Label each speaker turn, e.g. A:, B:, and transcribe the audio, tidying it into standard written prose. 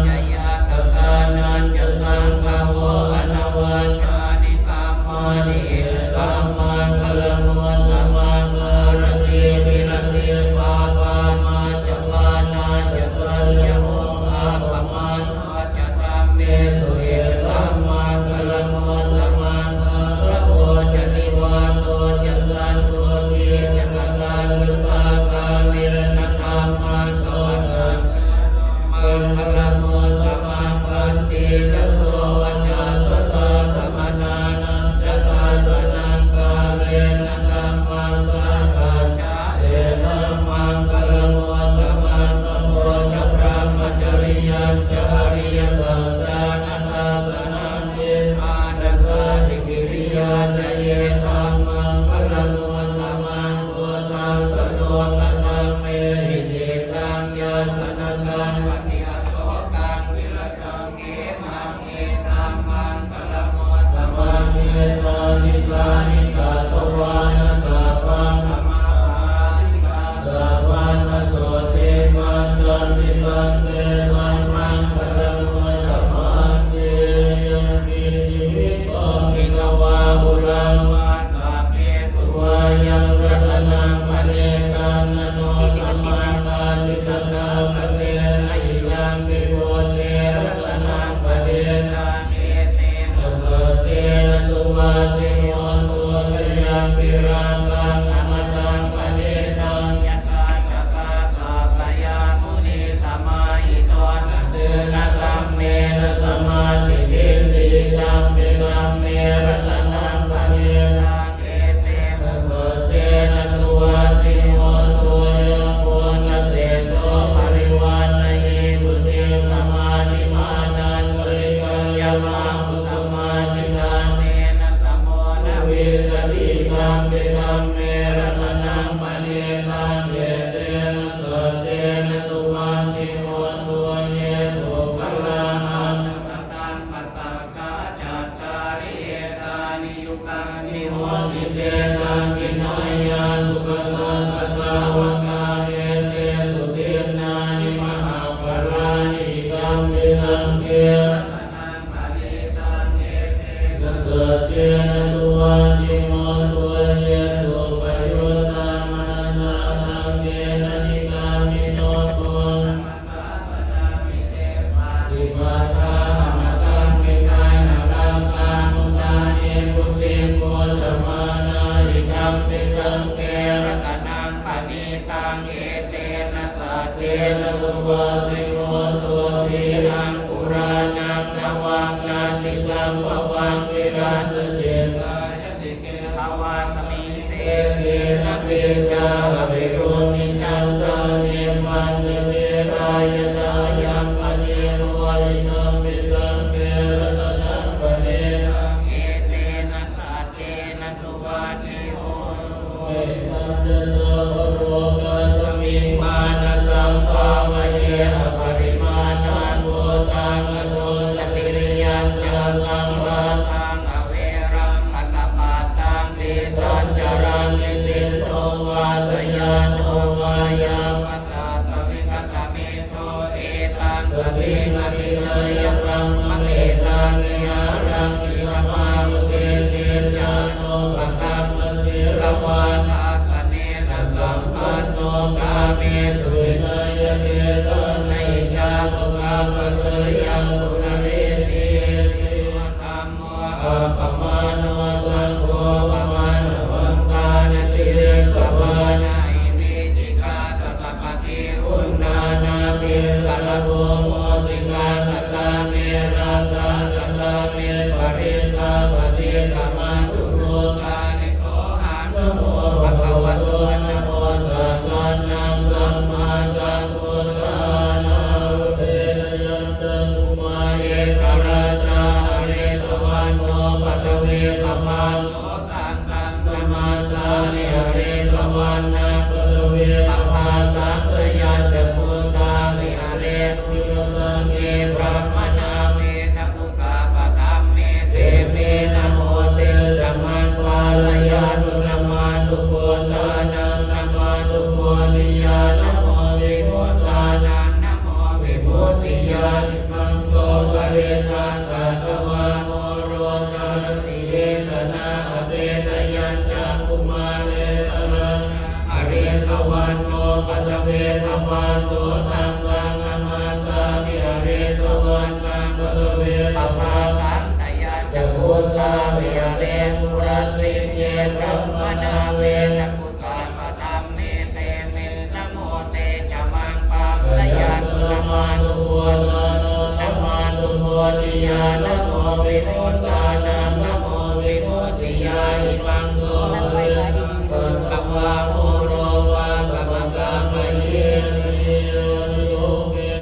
A: จยาตกานันจะสังฆโวอนาวาชานิกามานิกามันกลมวนธรรมังรติวิรติปาปามาจปานาจะสัญญโมอาปมาโนจะธรรมเมสุเอตัมมังกลมวนธรรมังระโพจะนิวาโตจะสันโตติจะกการยุปากาลิรณธรรมมาสอนมังคลมวนธรรมังปันติจะโสวัจจสตาสมนานังจะตาสนังกาเรนะธรรมังสังฆาชาเอนะมังคลมวนธรรมังกโมจะพระมจริยังจะอริยสัจจานัตตาสนังเยมานัสสะทิกิริยาจะเยธัมมังคลมวนธรรมังโพธัสสะโนกตังเมหิติตังยาสนะกังปฏิอาโสกังวิรจังเกมังเอตัมมังคลมวนธรรมังเยตานิสานิกาตวานัสสะปังธรรมาธิกาสัพพะนโสติปัญจติปันเตสัมมังคลมวนธรรมังเยยังกิจิวิโตมิกวาหุรังวาสัพเพสุวายังรัตนังมเนกังนโนสัมมาคาติตนาคเนนะอิยังปิโวเตรัตนังปะเดนะเมเตนะสเตนะสุวัติโยตัวกยังปิรังกังอมตังปะเดตังยะกาชะกาสัพพยามุนีสมาหิโตนะเตนะธัมเมนะสมาธิทิฏฐิธัมเมธัมเมรัตนังปะเดตังเอเตนะสเตนะสุวัติโยตัวยังโพนะเสโตปริวานเยสุติสมาธิมานันกริกัญญมังกุสมาธิทานเนนะสมโมนะวิสติกังเบธัมเมรัตนังปะเนตังเยเตนะสเตนะสุวันติโมตัวเยตุกะลาหันสตังปัสสังกาจัตตาริเอตานิยุกังนิโหติเตตังกินายาสุขตัสสะสาวกาเอเตสุตินานิมหาภลานิกัมมิสังเกรัตนังปะเนตังเอเตนะสเตนะสุวันติโมตัวเยสุปยุตตามนัสสะนังเตนะนิกามิโนโตธัมมัสสะสนามิเตปาติปัฏฐามตังมิกายนะกังกามุตตานิพุทธิโกธรรมานาลิกัมปิสังเกรัตนังปะเนตังเอเตนะสัทเทนะสุวัติโมตัวทีหังปุรานังนวังนาติสัมภวังวิรัตเจตายติเกภวาสมิเตเกนะเปจาเวโรนิชันตาเนมันเตรายตายังปะเนโรลินัมปิสังเกรัตนังปะเนตังเอเตนะสัทเทนะสุวัติโมเวนันเตโสโรกัสมิงมานะสัมภาวะเยอปริมาณังโพธังอโทจติริยัญจะสัมปะทังอเวรังอสัพพะตังติตัญจรังนิสินโตวาสยานโตวายาวัตตาสวิกัตมิโตเอตังสติงติเนยรังมะเอตังนิยารังนิยมาลุเตเตญาโนปะตังมะสิรวาทาสเนนะสัมปันโนกาเมสุวิเนยเตตันในชาโตกาปะเสยังปุณริติติธัมโมอะปะมาโนสังโฆปะมาโนวันตานะสิเรสวานาอิมิจิกาสัตตปะทิอุณนานาเปสารโภโมสิกาตตาเมรัตตาตตาเมปริตาปฏิกามาตุโรกานิโสหังนะโมภะคะวะโตนะโมสัมมาสัมมาสัมพุทธานาเตนะยันตังอุมาเอกราชาหะเรสวันโนปัตเวปะมาโสตังตังธรรมาสามิหะเรสวันนะปัตเวปะมาสังฆยัจจะพุทธาวิหะเรตุโยสังเกพระมนาเมทะกุสาปะธัมเมเตเมนะโมเตธัมมังปาลยานุนะมาตุโพธานังนะมาตุโพนิยานะโมวิโมทานังนะโมวิโมติยานิมา สุตังกังอมาสามิอริสวันกังปะเวปภาสังตยาจักขุตาเวเลมุรติเยพระมนาเว